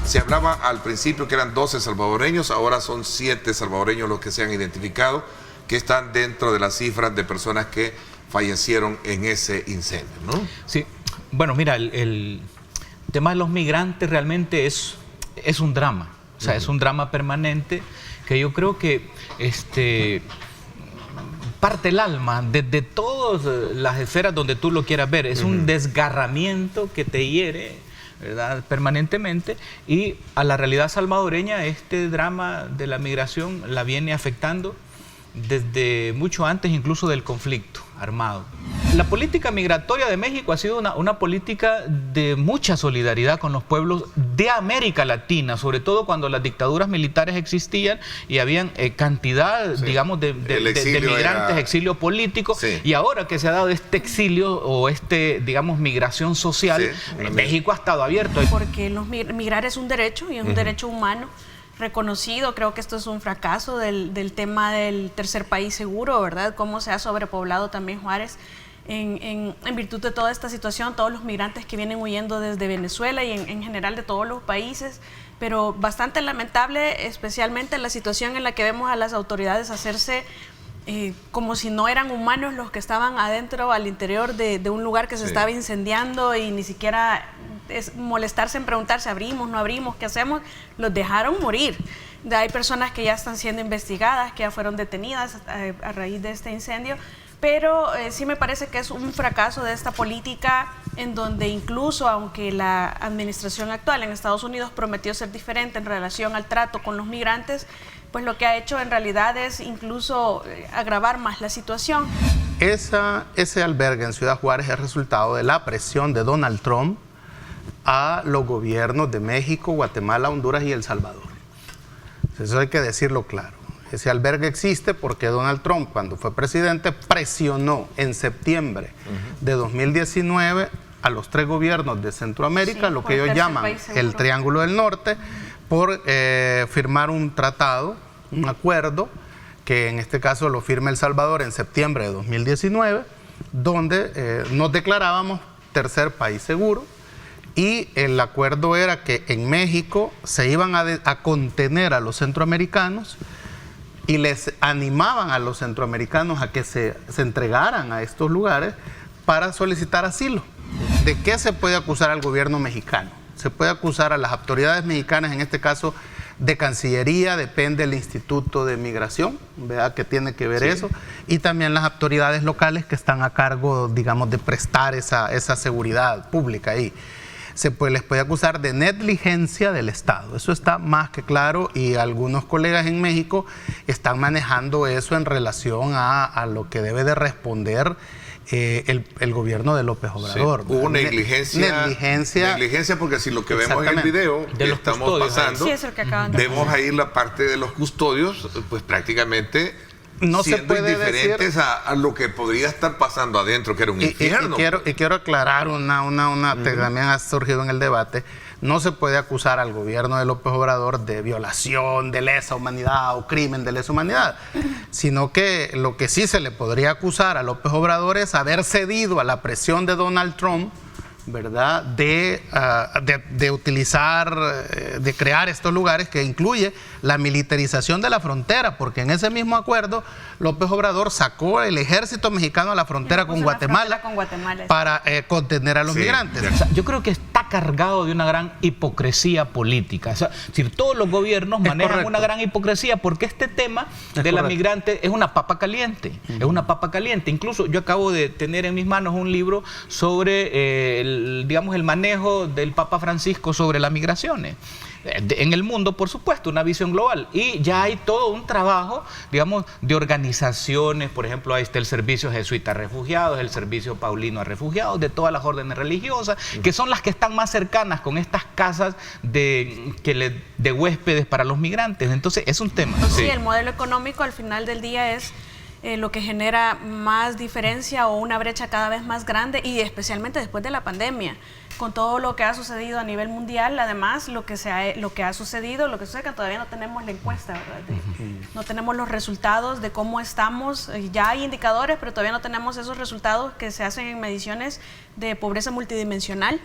Se hablaba al principio que eran 12 salvadoreños, ahora son 7 salvadoreños los que se han identificado, que están dentro de las cifras de personas que fallecieron en ese incendio, ¿no? Sí, bueno, mira, el tema de los migrantes realmente es un drama, o sea, es un drama permanente que yo creo que parte el alma desde todas las esferas donde tú lo quieras ver. Es un desgarramiento que te hiere, ¿verdad?, permanentemente, y a la realidad salvadoreña este drama de la migración la viene afectando desde mucho antes incluso del conflicto armado. La política migratoria de México ha sido una política de mucha solidaridad con los pueblos de América Latina, sobre todo cuando las dictaduras militares existían y habían cantidad, digamos, de migrantes, exilio político, y ahora que se ha dado este exilio o digamos, migración social, México ha estado abierto. Porque migrar es un derecho y es un derecho humano reconocido. Creo que esto es un fracaso del tema del tercer país seguro, ¿verdad? Cómo se ha sobrepoblado también Juárez en virtud de toda esta situación, todos los migrantes que vienen huyendo desde Venezuela y en general de todos los países, pero bastante lamentable, especialmente la situación en la que vemos a las autoridades hacerse como si no eran humanos los que estaban adentro, al interior de un lugar que se estaba incendiando, y ni siquiera es molestarse en preguntarse, ¿abrimos, no abrimos, qué hacemos? Los dejaron morir. Hay personas que ya están siendo investigadas, que ya fueron detenidas a raíz de este incendio, pero sí me parece que es un fracaso de esta política, en donde incluso aunque la administración actual en Estados Unidos prometió ser diferente en relación al trato con los migrantes, pues lo que ha hecho en realidad es incluso agravar más la situación. Ese albergue en Ciudad Juárez es resultado de la presión de Donald Trump a los gobiernos de México, Guatemala, Honduras y El Salvador. Eso hay que decirlo claro. Ese albergue existe porque Donald Trump, cuando fue presidente, presionó en septiembre de 2019 a los 3 gobiernos de Centroamérica, lo que ellos llaman el Triángulo del Norte, por firmar un tratado, un acuerdo, que en este caso lo firma El Salvador en septiembre de 2019, donde nos declarábamos tercer país seguro, y el acuerdo era que en México se iban a contener a los centroamericanos y les animaban a los centroamericanos a que se entregaran a estos lugares para solicitar asilo. ¿De qué se puede acusar al gobierno mexicano? Se puede acusar a las autoridades mexicanas, en este caso de Cancillería, depende del Instituto de Migración, ¿verdad?, que tiene que ver eso, y también las autoridades locales que están a cargo, digamos, de prestar esa seguridad pública ahí. Les puede acusar de negligencia del Estado. Eso está más que claro, y algunos colegas en México están manejando eso en relación a lo que debe de responder el gobierno de López Obrador. Sí, hubo negligencia, porque si lo que vemos en el video que estamos pasando, vemos ahí la parte de los custodios, pues prácticamente no se puede diferentes decir a lo que podría estar pasando adentro, que era un infierno. Y quiero aclarar que también ha surgido en el debate. No se puede acusar al gobierno de López Obrador de violación, de lesa humanidad o crimen de lesa humanidad, sino que lo que sí se le podría acusar a López Obrador es haber cedido a la presión de Donald Trump, ¿verdad?, de utilizar, de crear estos lugares, que incluye la militarización de la frontera, porque en ese mismo acuerdo López Obrador sacó el ejército mexicano a la frontera con Guatemala para contener a los migrantes. O sea, yo creo que está cargado de una gran hipocresía política. O sea, todos los gobiernos manejan una gran hipocresía, porque este tema de la migrante es una papa caliente. Es una papa caliente. Incluso yo acabo de tener en mis manos un libro sobre digamos, el manejo del Papa Francisco sobre las migraciones en el mundo, por supuesto, una visión global, y ya hay todo un trabajo, digamos, de organizaciones. Por ejemplo, ahí está el Servicio Jesuita a Refugiados, el Servicio Paulino a Refugiados, de todas las órdenes religiosas, que son las que están más cercanas con estas casas de huéspedes para los migrantes. Entonces es un tema. Sí, el modelo económico al final del día es lo que genera más diferencia o una brecha cada vez más grande, y especialmente después de la pandemia. con todo lo que ha sucedido a nivel mundial. Además, lo que ha sucedido, lo que sucede, que todavía no tenemos la encuesta, ¿verdad? No tenemos los resultados de cómo estamos. Ya hay indicadores, pero todavía no tenemos esos resultados que se hacen en mediciones de pobreza multidimensional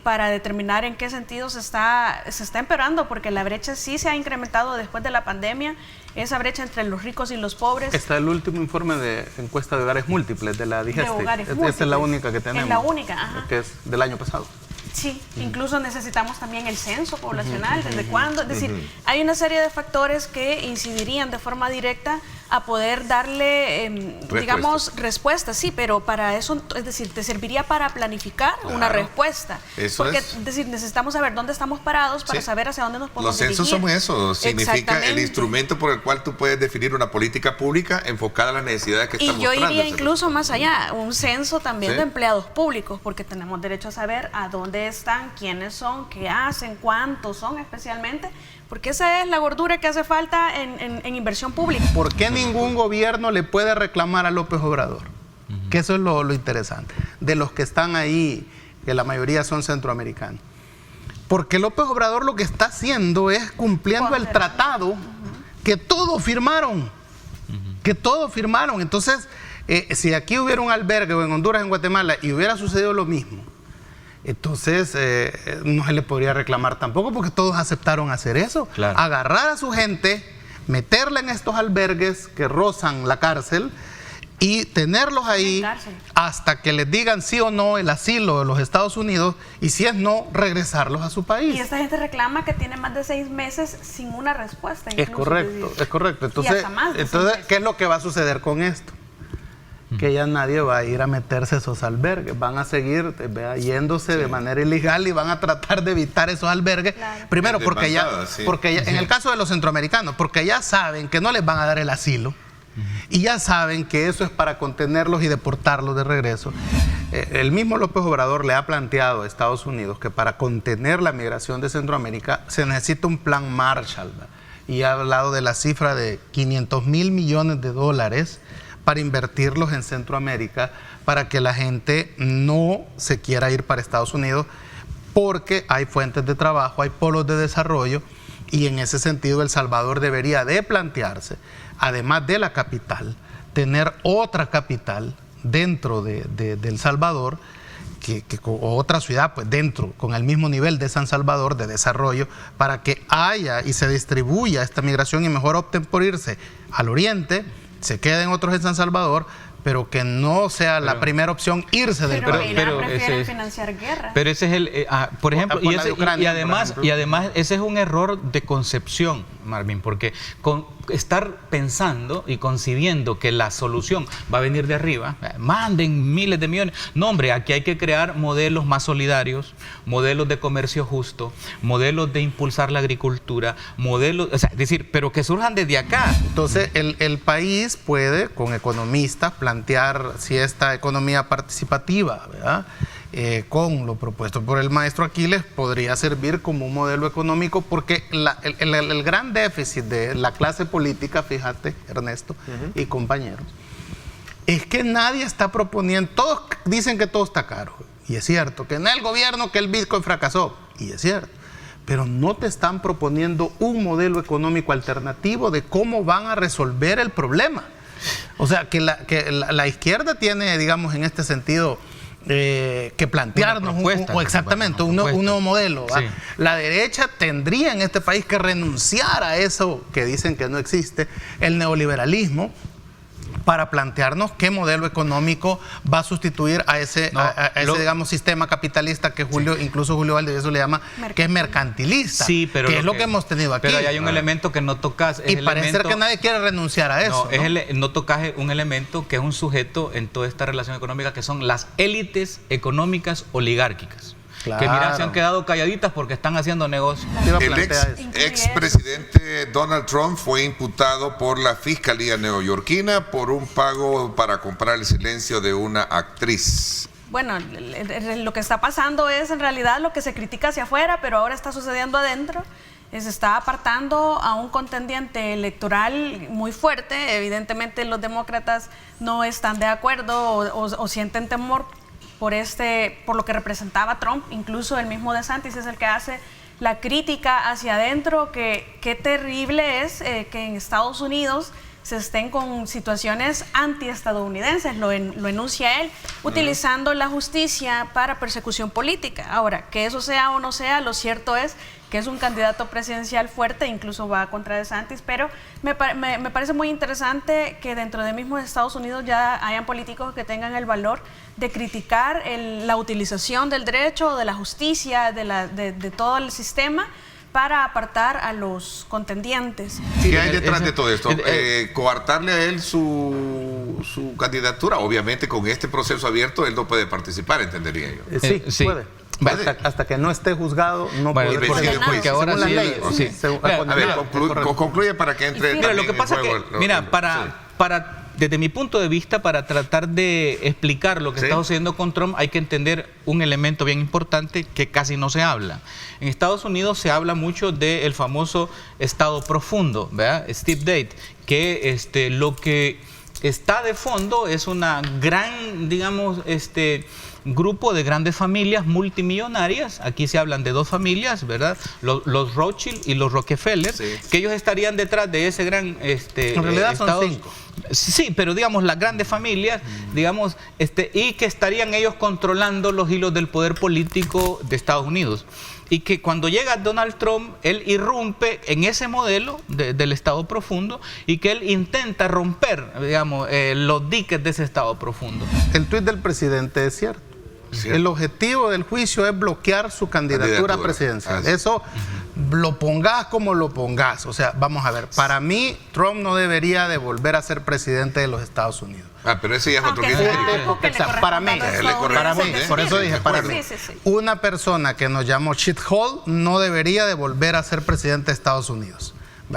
para determinar en qué sentido se está empeorando, porque la brecha sí se ha incrementado después de la pandemia, esa brecha entre los ricos y los pobres. Está el último informe de encuesta de hogares múltiples de la DIGESTI. Esta es la única que tenemos. Es la única, ajá. Que es del año pasado. Sí, incluso necesitamos también el censo poblacional, desde cuándo. Es decir, hay una serie de factores que incidirían de forma directa a poder darle, digamos, respuestas, sí, pero para eso, es decir, te serviría para planificar una respuesta. Eso porque, es decir, necesitamos saber dónde estamos parados para saber hacia dónde nos podemos dirigir. Los censos son eso, significa el instrumento por el cual tú puedes definir una política pública enfocada a las necesidades que están mostrando. Y yo iría incluso más allá, un censo también de empleados públicos, porque tenemos derecho a saber a dónde están, quiénes son, qué hacen, cuántos son especialmente, porque esa es la gordura que hace falta en inversión pública. ¿Por qué ningún gobierno le puede reclamar a López Obrador? Que eso es lo interesante. De los que están ahí, que la mayoría son centroamericanos. Porque López Obrador lo que está haciendo es cumpliendo el tratado que todos firmaron. Que todos firmaron. Entonces, si aquí hubiera un albergue o en Honduras, en Guatemala, y hubiera sucedido lo mismo, entonces no se le podría reclamar tampoco, porque todos aceptaron hacer eso. Claro. Agarrar a su gente, meterla en estos albergues que rozan la cárcel y tenerlos ahí hasta que les digan sí o no el asilo de los Estados Unidos, y si es no, regresarlos a su país. Y esta gente reclama que tiene más de 6 meses sin una respuesta. Es correcto, es correcto. Entonces, ¿qué es lo que va a suceder con esto? Que ya nadie va a ir a meterse a esos albergues, van a seguir yéndose de manera ilegal y van a tratar de evitar esos albergues. Primero, porque ya en el caso de los centroamericanos, porque ya saben que no les van a dar el asilo y ya saben que eso es para contenerlos y deportarlos de regreso. El mismo López Obrador le ha planteado a Estados Unidos que para contener la migración de Centroamérica se necesita un plan Marshall, y ha hablado de la cifra de $500 mil millones para invertirlos en Centroamérica, para que la gente no se quiera ir para Estados Unidos, porque hay fuentes de trabajo, hay polos de desarrollo, y en ese sentido El Salvador debería de plantearse, además de la capital, tener otra capital dentro de El Salvador, o otra ciudad pues dentro, con el mismo nivel de San Salvador de desarrollo, para que haya y se distribuya esta migración, y mejor opten por irse al oriente, se queden otros en San Salvador, pero que no sea la primera opción irse del país. Pero prefieren financiar guerra. Pero ese es el, por ejemplo, y además ese es un error de concepción, Marvin, porque estar pensando y concibiendo que la solución va a venir de arriba, manden miles de millones. No, hombre, aquí hay que crear modelos más solidarios, modelos de comercio justo, modelos de impulsar la agricultura, modelos, o sea, es decir, pero que surjan desde acá. Entonces, el país puede, con economistas, plantear si esta economía participativa, ¿verdad?, con lo propuesto por el maestro Aquiles, podría servir como un modelo económico, porque el gran déficit de la clase política, fíjate, Ernesto y compañeros, es que nadie está proponiendo, todos dicen que todo está caro, y es cierto, que en el gobierno que el Bitcoin fracasó, y es cierto, pero no te están proponiendo un modelo económico alternativo de cómo van a resolver el problema. O sea, que la izquierda tiene, digamos, en este sentido, que plantearnos un nuevo modelo. Sí. La derecha tendría en este país que renunciar a eso que dicen que no existe, el neoliberalismo, para plantearnos qué modelo económico va a sustituir a ese digamos, sistema capitalista que incluso Julio Valdivieso le llama, que es mercantilista, pero que es lo que hemos tenido aquí. Pero hay un elemento que no tocas. Y parece que nadie quiere renunciar a eso. No tocas un elemento que es un sujeto en toda esta relación económica, que son las élites económicas oligárquicas. Claro. Que mira, se han quedado calladitas porque están haciendo negocios. El expresidente Donald Trump fue imputado por la Fiscalía neoyorquina por un pago para comprar el silencio de una actriz. Bueno, lo que está pasando es en realidad lo que se critica hacia afuera, pero ahora está sucediendo adentro. Se está apartando a un contendiente electoral muy fuerte. Evidentemente los demócratas no están de acuerdo o sienten temor por lo que representaba Trump. Incluso el mismo DeSantis es el que hace la crítica hacia adentro, que qué terrible es que en Estados Unidos se estén con situaciones antiestadounidenses, lo enuncia él, utilizando la justicia para persecución política. Ahora, que eso sea o no sea, lo cierto es que es un candidato presidencial fuerte, incluso va contra DeSantis, pero me parece muy interesante que dentro de mismo de Estados Unidos ya hayan políticos que tengan el valor de criticar la utilización del derecho, de la justicia, de todo el sistema, para apartar a los contendientes. ¿Qué hay detrás de todo esto? Coartarle a él su candidatura. Obviamente con este proceso abierto él no puede participar, entendería yo. Sí, puede. Hasta que no esté juzgado, no puede. Porque ahora según sí, las leyes. A ver, concluye para que entre. Mira, lo que pasa es que, mira, desde mi punto de vista, para tratar de explicar lo que está sucediendo con Trump, hay que entender un elemento bien importante que casi no se habla. En Estados Unidos se habla mucho del famoso estado profundo, ¿verdad? Steve Date, que lo que está de fondo es una gran, digamos, grupo de grandes familias multimillonarias. Aquí se hablan de dos familias, ¿verdad? Los Rothschild y los Rockefeller, que ellos estarían detrás de ese gran en realidad son 5. Sí, pero digamos las grandes familias, digamos, y que estarían ellos controlando los hilos del poder político de Estados Unidos. Y que cuando llega Donald Trump, él irrumpe en ese modelo del Estado profundo y que él intenta romper, digamos, los diques de ese Estado profundo. El tuit del presidente es cierto. El objetivo del juicio es bloquear su candidatura presidencial. Eso lo pongas como lo pongas. O sea, vamos a ver, para mí Trump no debería de volver a ser presidente de los Estados Unidos. Pero ese ya es otro criterio. Para mí, por eso dije, para mí, una persona que nos llamó shithole no debería de volver a ser presidente de Estados Unidos.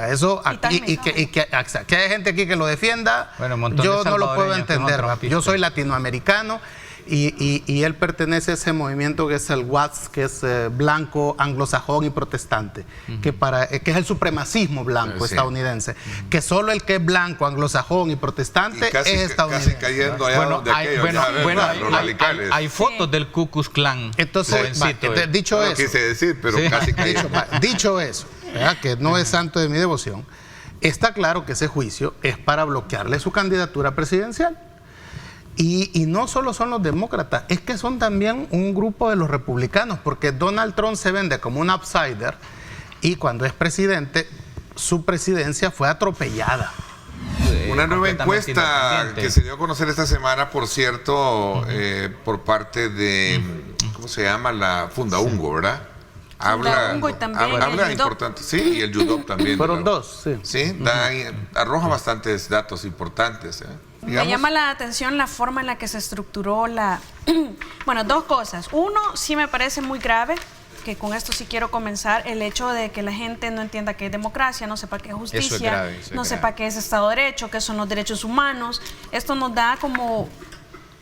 Eso y que hay gente aquí que lo defienda, yo no lo puedo entender. Yo soy latinoamericano y él pertenece a ese movimiento que es el WASP, que es blanco, anglosajón y protestante, que es el supremacismo blanco estadounidense, que solo el que es blanco, anglosajón y protestante es estadounidense. Casi cayendo allá donde los radicales. Hay fotos del Ku Klux Klan. Entonces, dicho eso, no quise decir, pero casi cayendo. Dicho eso, que no es santo de mi devoción, está claro que ese juicio es para bloquearle su candidatura presidencial. Y no solo son los demócratas, es que son también un grupo de los republicanos, porque Donald Trump se vende como un outsider y cuando es presidente, su presidencia fue atropellada. Una nueva encuesta que se dio a conocer esta semana, por cierto, por parte de, ¿cómo se llama? La Fundaungo, ¿verdad? Habla importante, sí, y el Yudop también. Fueron dos, sí. Sí, arroja bastantes datos importantes, Me llama la atención la forma en la que se estructuró bueno, dos cosas. Uno, sí me parece muy grave, que con esto sí quiero comenzar, el hecho de que la gente no entienda qué es democracia, no sepa qué es justicia, no sepa qué es Estado de Derecho, qué son los derechos humanos. Esto nos da como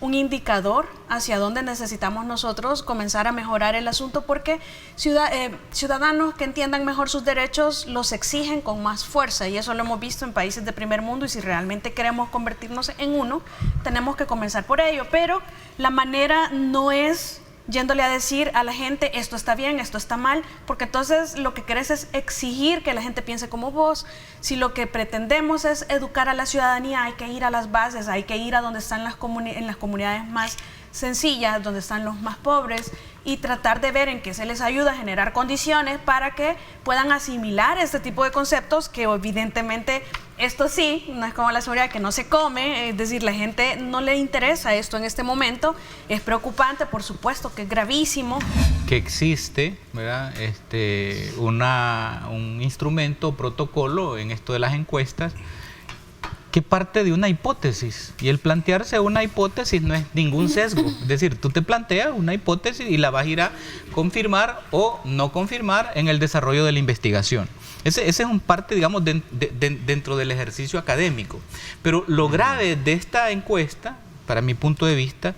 un indicador hacia dónde necesitamos nosotros comenzar a mejorar el asunto, porque ciudadanos que entiendan mejor sus derechos los exigen con más fuerza, y eso lo hemos visto en países de primer mundo, y si realmente queremos convertirnos en uno, tenemos que comenzar por ello. Pero la manera no es yéndole a decir a la gente esto está bien, esto está mal, porque entonces lo que querés es exigir que la gente piense como vos. Si lo que pretendemos es educar a la ciudadanía, hay que ir a las bases, hay que ir a donde están en las comunidades más sencillas, donde están los más pobres, y tratar de ver en qué se les ayuda a generar condiciones para que puedan asimilar este tipo de conceptos, que evidentemente esto sí, no es como la seguridad que no se come, es decir, la gente no le interesa esto en este momento, es preocupante, por supuesto que es gravísimo. Que existe, ¿verdad? Un instrumento, protocolo en esto de las encuestas, que parte de una hipótesis, y el plantearse una hipótesis no es ningún sesgo, es decir, tú te planteas una hipótesis y la vas a ir a confirmar o no confirmar en el desarrollo de la investigación. Ese es un parte, digamos, dentro del ejercicio académico. Pero lo grave de esta encuesta, para mi punto de vista,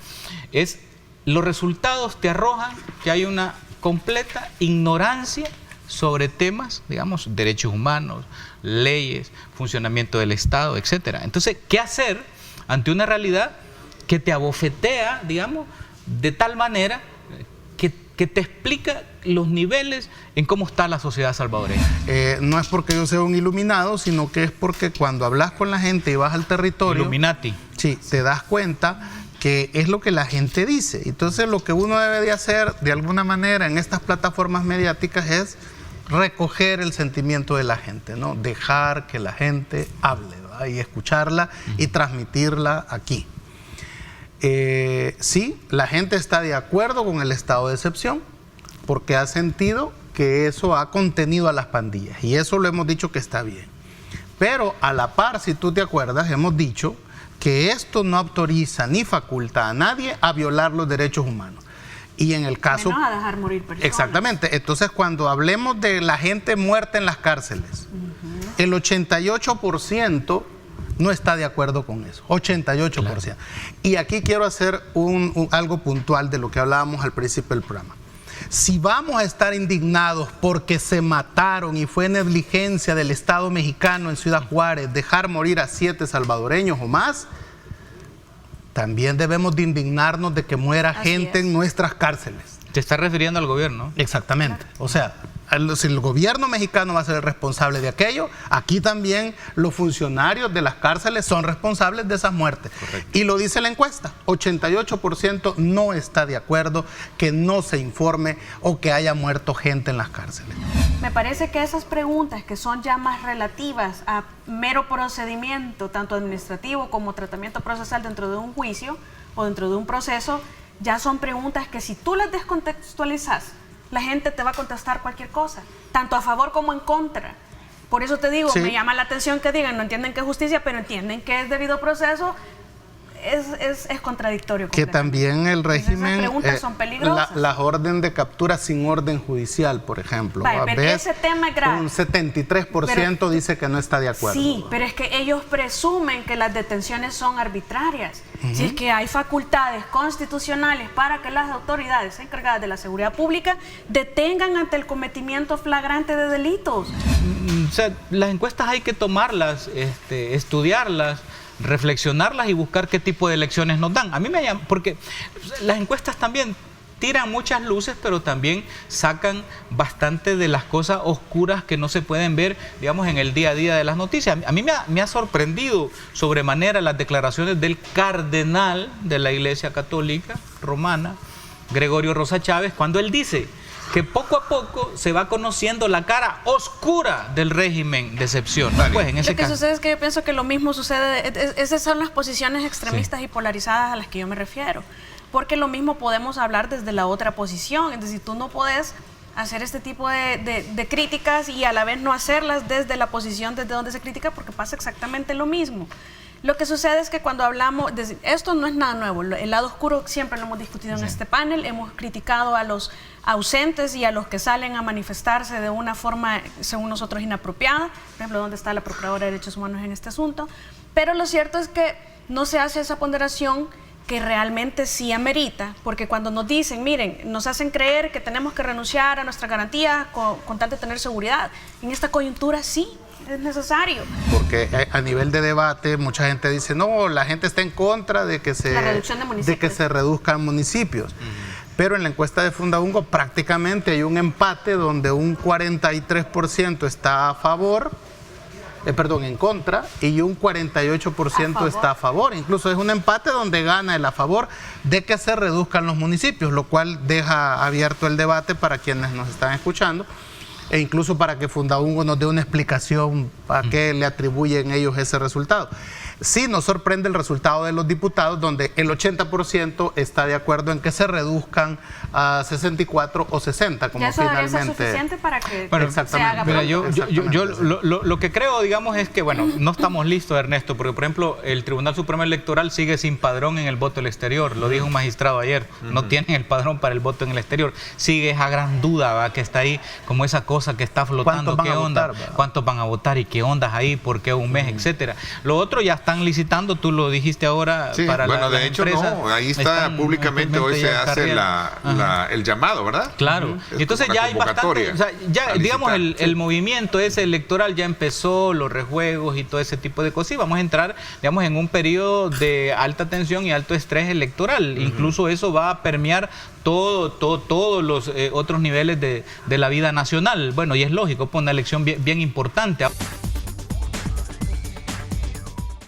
es los resultados te arrojan que hay una completa ignorancia sobre temas, digamos, derechos humanos, leyes, funcionamiento del Estado, etcétera. Entonces, ¿qué hacer ante una realidad que te abofetea, digamos, de tal manera que te explica los niveles en cómo está la sociedad salvadoreña. No es porque yo sea un iluminado, sino que es porque cuando hablas con la gente y vas al territorio... Illuminati. Sí, te das cuenta que es lo que la gente dice. Entonces lo que uno debe de hacer de alguna manera en estas plataformas mediáticas es recoger el sentimiento de la gente, ¿no? Dejar que la gente hable, ¿verdad? Y escucharla y transmitirla aquí. Sí, la gente está de acuerdo con el estado de excepción porque ha sentido que eso ha contenido a las pandillas y eso lo hemos dicho que está bien. Pero a la par, si tú te acuerdas, hemos dicho que esto no autoriza ni faculta a nadie a violar los derechos humanos. Y en el caso... Menos a dejar morir personas. Exactamente. Entonces, cuando hablemos de la gente muerta en las cárceles, el 88% no está de acuerdo con eso. 88%. Claro. Y aquí quiero hacer algo puntual de lo que hablábamos al principio del programa. Si vamos a estar indignados porque se mataron y fue negligencia del Estado mexicano en Ciudad Juárez dejar morir a 7 salvadoreños o más, también debemos de indignarnos de que muera gente en nuestras cárceles. Te estás refiriendo al gobierno. Exactamente. O sea, si el gobierno mexicano va a ser el responsable de aquello, aquí también los funcionarios de las cárceles son responsables de esas muertes. Correcto. Y lo dice la encuesta, 88% no está de acuerdo que no se informe o que haya muerto gente en las cárceles. Me parece que esas preguntas que son ya más relativas a mero procedimiento, tanto administrativo como tratamiento procesal dentro de un juicio o dentro de un proceso, ya son preguntas que si tú las descontextualizas, la gente te va a contestar cualquier cosa, tanto a favor como en contra. Por eso te digo, sí, me llama la atención que digan, no entienden que es justicia, pero entienden que es debido proceso. Es contradictorio. Que también el régimen, esas preguntas son peligrosas. Las orden de captura sin orden judicial, por ejemplo. Vale, pero ese tema es grave. Un 73% dice que no está de acuerdo. Sí, pero es que ellos presumen que las detenciones son arbitrarias. Si es que hay facultades constitucionales para que las autoridades encargadas de la seguridad pública detengan ante el cometimiento flagrante de delitos. O sea, las encuestas hay que tomarlas, estudiarlas, reflexionarlas y buscar qué tipo de lecciones nos dan. A mí me llama, porque las encuestas también tiran muchas luces, pero también sacan bastante de las cosas oscuras que no se pueden ver, digamos, en el día a día de las noticias. A mí me ha sorprendido sobremanera las declaraciones del cardenal de la Iglesia Católica Romana, Gregorio Rosa Chávez, cuando él dice que poco a poco se va conociendo la cara oscura del régimen de excepción. Vale. Pues, en ese Lo que caso sucede es que yo pienso que lo mismo sucede, esas son las posiciones extremistas y polarizadas a las que yo me refiero, porque lo mismo podemos hablar desde la otra posición, es decir, tú no puedes hacer este tipo de críticas y a la vez no hacerlas desde la posición desde donde se critica, porque pasa exactamente lo mismo. Lo que sucede es que cuando hablamos, esto no es nada nuevo, el lado oscuro siempre lo hemos discutido en este panel, hemos criticado a los ausentes y a los que salen a manifestarse de una forma, según nosotros, inapropiada, por ejemplo, ¿dónde está la Procuradora de Derechos Humanos en este asunto? Pero lo cierto es que no se hace esa ponderación que realmente sí amerita, porque cuando nos dicen, miren, nos hacen creer que tenemos que renunciar a nuestra garantía con tal de tener seguridad, en esta coyuntura sí es necesario. Porque a nivel de debate mucha gente dice, no, la gente está en contra de que se, reduzcan municipios. Pero en la encuesta de Fundaungo prácticamente hay un empate donde un 43% está a favor, en contra, y un 48% está a favor. Incluso es un empate donde gana el a favor de que se reduzcan los municipios, lo cual deja abierto el debate para quienes nos están escuchando, e incluso para que Fundaungo nos dé una explicación a qué le atribuyen ellos ese resultado. Sí nos sorprende el resultado de los diputados, donde el 80% está de acuerdo en que se reduzcan a 64 o 60, como ya eso finalmente... Eso es suficiente para que se haga. Mira, yo lo que creo, digamos, es que, bueno, no estamos listos, Ernesto, porque, por ejemplo, el Tribunal Supremo Electoral sigue sin padrón en el voto del exterior, lo dijo un magistrado ayer, no tienen el padrón para el voto en el exterior, sigue esa gran duda, ¿va?, que está ahí, como esa cosa que está flotando, ¿qué onda? ¿Cuántos van a votar y qué ondas ahí? ¿Por qué un mes? Etcétera. Lo otro ya está están licitando, tú lo dijiste ahora, sí, para bueno, las de hecho empresas. no, ahí está públicamente, hoy se hace el llamado, ¿verdad? Claro, entonces ya hay bastante, o sea, ya digamos el movimiento ese electoral ya empezó, los rejuegos y todo ese tipo de cosas, y vamos a entrar, digamos, en un periodo de alta tensión y alto estrés electoral. Incluso eso va a permear todos los otros niveles de la vida nacional. Bueno, y es lógico, pues una elección bien importante.